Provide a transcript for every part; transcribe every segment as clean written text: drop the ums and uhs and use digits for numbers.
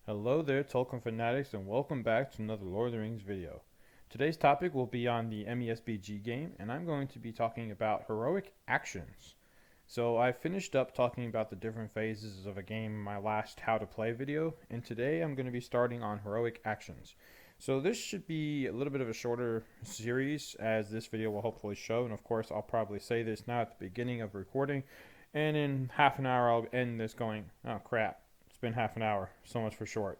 Hello there, Tolkien fanatics, and welcome back to another Lord of the Rings video. Today's topic will be on the MESBG game, and I'm going to be talking about heroic actions. So I finished up talking about the different phases of a game in my last How to Play video, and today I'm going to be starting on heroic actions. So this should be a little bit of a shorter series, as this video will hopefully show, and of course I'll probably say this now at the beginning of recording, and in half an hour I'll end this going, oh crap, it's been half an hour. So much for short.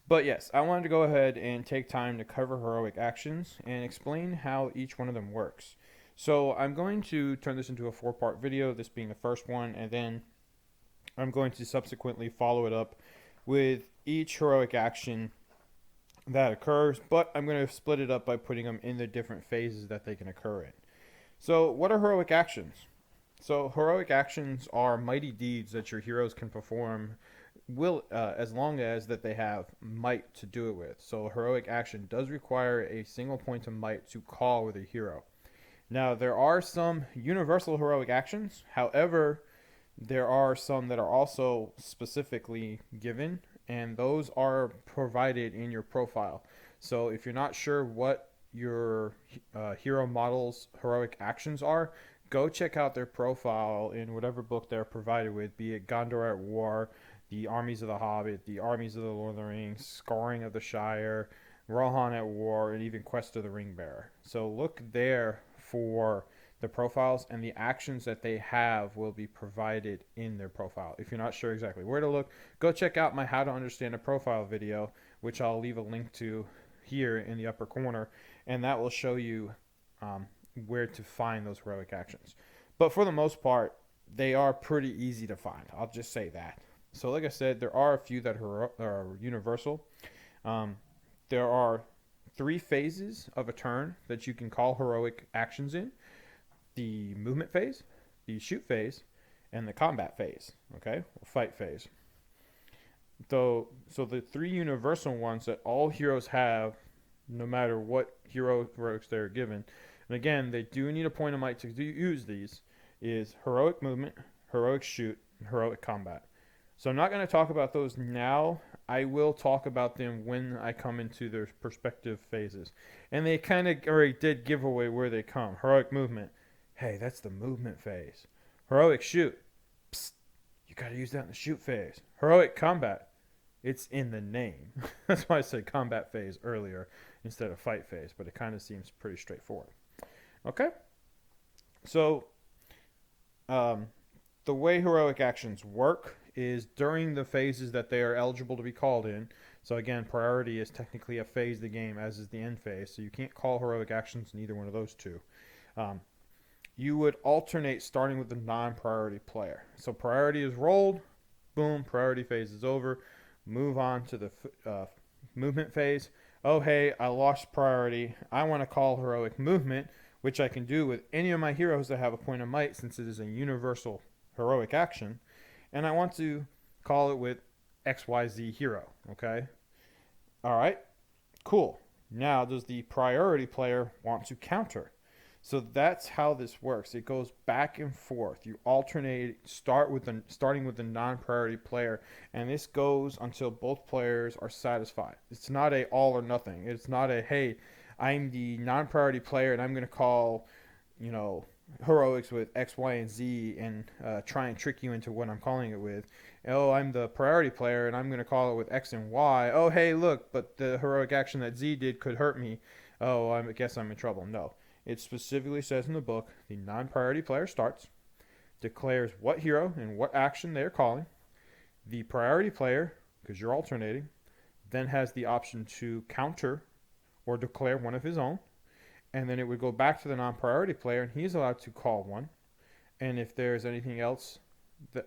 But yes, I wanted to go ahead and take time to cover heroic actions and explain how each one of them works. So I'm going to turn this into a four-part video, this being the first one, and then I'm going to subsequently follow it up with each heroic action that occurs, but I'm going to split it up by putting them in the different phases that they can occur in. So what are heroic actions? So heroic actions are mighty deeds that your heroes can perform as long as that they have might to do it with. So a heroic action does require a single point of might to call with a hero. Now there are some universal heroic actions. However, there are some that are also specifically given, and those are provided in your profile. So if you're not sure what your hero model's heroic actions are, go check out their profile in whatever book they're provided with, be it Gondor at War, the Armies of the Hobbit, the Armies of the Lord of the Rings, Scarring of the Shire, Rohan at War, and even Quest of the Ringbearer. So look there for the profiles, and the actions that they have will be provided in their profile. If you're not sure exactly where to look, go check out my How to Understand a Profile video, which I'll leave a link to here in the upper corner, and that will show you where to find those heroic actions. But for the most part, they are pretty easy to find. I'll just say that. So like I said, there are a few that are universal. There are 3 phases of a turn that you can call heroic actions in: the movement phase, the shoot phase, and the combat phase, okay, or fight phase. So the 3 universal ones that all heroes have, no matter what heroics they're given, and again, they do need a point of might to use these, is heroic movement, heroic shoot, and heroic combat. So I'm not going to talk about those now. I will talk about them when I come into their perspective phases. And they kind of already did give away where they come. Heroic movement. Hey, that's the movement phase. Heroic shoot. Psst, you got to use that in the shoot phase. Heroic combat. It's in the name. That's why I said combat phase earlier instead of fight phase, but it kind of seems pretty straightforward. Okay? So, the way heroic actions work is during the phases that they are eligible to be called in. So again, priority is technically a phase of the game, as is the end phase. So you can't call heroic actions in either one of those two. You would alternate starting with the non-priority player. So priority is rolled, boom, priority phase is over. Move on to the movement phase. Oh, hey, I lost priority. I want to call heroic movement, which I can do with any of my heroes that have a point of might, since it is a universal heroic action. And I want to call it with XYZ hero, okay? All right, cool. Now, does the priority player want to counter? So that's how this works. It goes back and forth. You alternate, starting with the non-priority player, and this goes until both players are satisfied. It's not a all or nothing. It's not a, hey, I'm the non-priority player and I'm going to call, heroics with X, Y, and Z and try and trick you into what I'm calling it with. Oh, I'm the priority player and I'm going to call it with X and Y. Oh, hey, look, but the heroic action that Z did could hurt me. Oh, I guess I'm in trouble. No. It specifically says in the book, the non-priority player starts, declares what hero and what action they are calling. The priority player, because you're alternating, then has the option to counter or declare one of his own. And then it would go back to the non-priority player, and he's allowed to call one. And if there's anything else, that,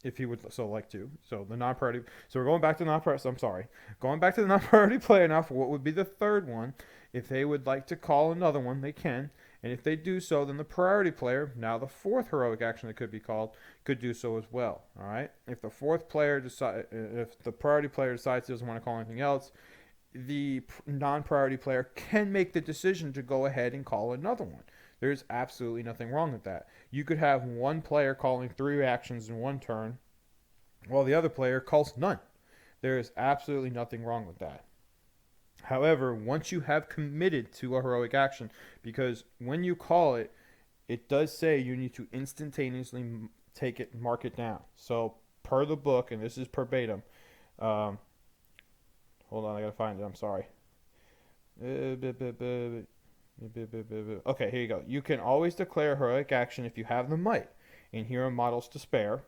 if he would so like to. So the non-priority. So we're going back to the non-priority. So I'm sorry. Going back to the non-priority player now for what would be the third one. If they would like to call another one, they can. And if they do so, then the priority player, now the fourth heroic action that could be called, could do so as well. All right. If the priority player decides he doesn't want to call anything else, the non-priority player can make the decision to go ahead and call another one. There's absolutely nothing wrong with that. You could have one player calling 3 actions in one turn, while the other player calls none. There is absolutely nothing wrong with that. However, once you have committed to a heroic action, because when you call it, it does say you need to instantaneously take it, mark it down. So per the book, and this is verbatim. Hold on, I gotta find it. I'm sorry. Okay, here you go. You can always declare heroic action if you have the might in hero models to spare.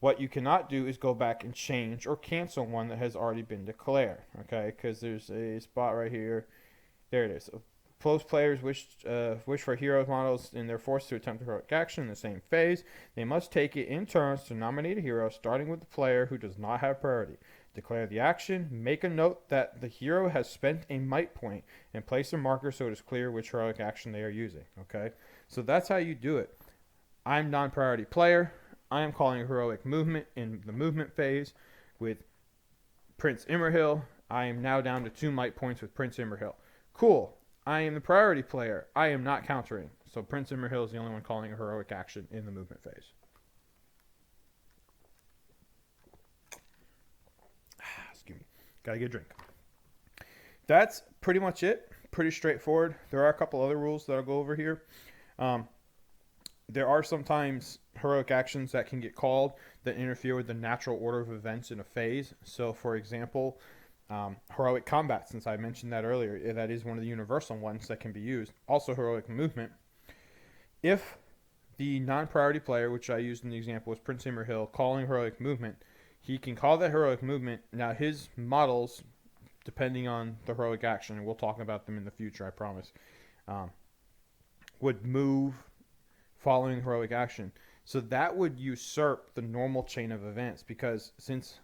What you cannot do is go back and change or cancel one that has already been declared. Okay, because there's a spot right here. There it is. Most players wish for hero models and they're forced to attempt a heroic action in the same phase. They must take it in turns to nominate a hero, starting with the player who does not have priority. Declare the action, make a note that the hero has spent a might point, and place a marker so it is clear which heroic action they are using. Okay, so that's how you do it. I'm non-priority player. I am calling a heroic movement in the movement phase with Prince Immerhill. I am now down to 2 might points with Prince Immerhill. Cool. I am the priority player. I am not countering. So Prince Immerhill is the only one calling a heroic action in the movement phase. Excuse me. Gotta get a drink. That's pretty much it. Pretty straightforward. There are a couple other rules that I'll go over here. There are sometimes heroic actions that can get called that interfere with the natural order of events in a phase. So, for example, heroic combat, since I mentioned that earlier, that is one of the universal ones that can be used. Also, heroic movement. If the non-priority player, which I used in the example was Prince Immerhill, calling heroic movement, he can call that heroic movement. Now, his models, depending on the heroic action, and we'll talk about them in the future, I promise, would move following heroic action. So that would usurp the normal chain of events, because since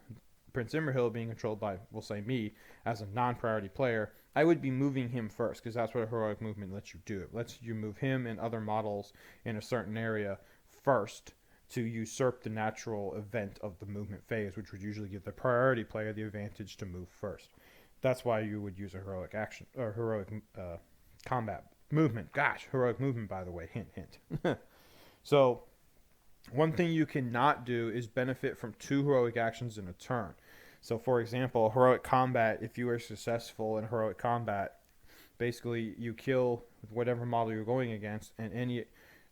Prince Immerhill being controlled by, we'll say me, as a non-priority player, I would be moving him first, because that's what a heroic movement lets you do. It lets you move him and other models in a certain area first to usurp the natural event of the movement phase, which would usually give the priority player the advantage to move first. That's why you would use a heroic action, or heroic combat movement. Gosh, heroic movement, by the way. Hint, hint. So, one thing you cannot do is benefit from 2 heroic actions in a turn. So, for example, heroic combat, if you are successful in heroic combat, basically you kill whatever model you're going against, and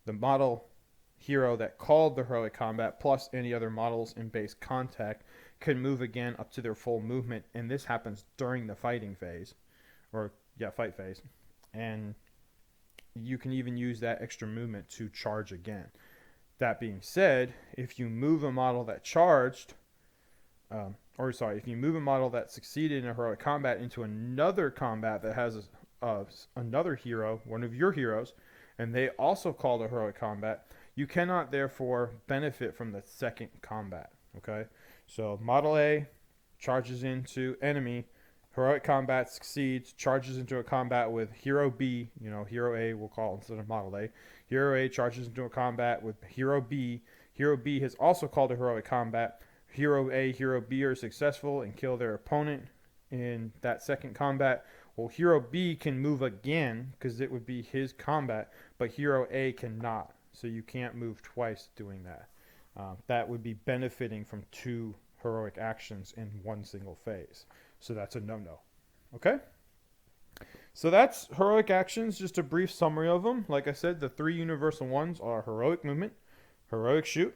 the model hero that called the heroic combat plus any other models in base contact can move again up to their full movement, and this happens during the fighting phase, fight phase, and you can even use that extra movement to charge again. That being said, if you move a model that charged, if you move a model that succeeded in a heroic combat into another combat that has another hero, one of your heroes, and they also called a heroic combat, you cannot therefore benefit from the second combat. Okay, so model A charges into enemy. Heroic combat succeeds, charges into a combat with hero B, hero A we'll call it instead of model A. Hero A charges into a combat with hero B. Hero B has also called a heroic combat. Hero A, hero B are successful and kill their opponent in that second combat. Well, hero B can move again because it would be his combat, but hero A cannot. So you can't move twice doing that. That would be benefiting from 2 heroic actions in one single phase. So that's a no-no. Okay? So that's heroic actions, just a brief summary of them. Like I said, the 3 universal ones are heroic movement, heroic shoot,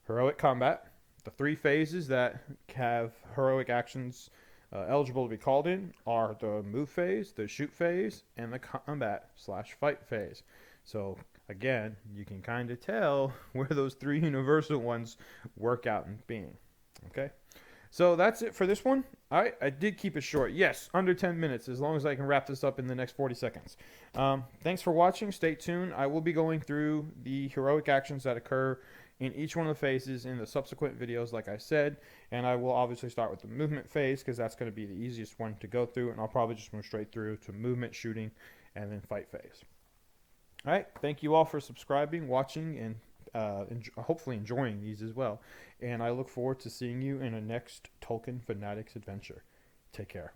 heroic combat. The 3 phases that have heroic actions eligible to be called in are the move phase, the shoot phase, and the combat/fight phase. So again, you can kind of tell where those 3 universal ones work out in being. Okay? So that's it for this one. I did keep it short. Yes, under 10 minutes, as long as I can wrap this up in the next 40 seconds. Thanks for watching. Stay tuned. I will be going through the heroic actions that occur in each one of the phases in the subsequent videos, like I said. And I will obviously start with the movement phase, because that's going to be the easiest one to go through. And I'll probably just move straight through to movement, shooting, and then fight phase. All right. Thank you all for subscribing, watching, and hopefully enjoying these as well. And I look forward to seeing you in a next Tolkien Fanatics adventure. Take care.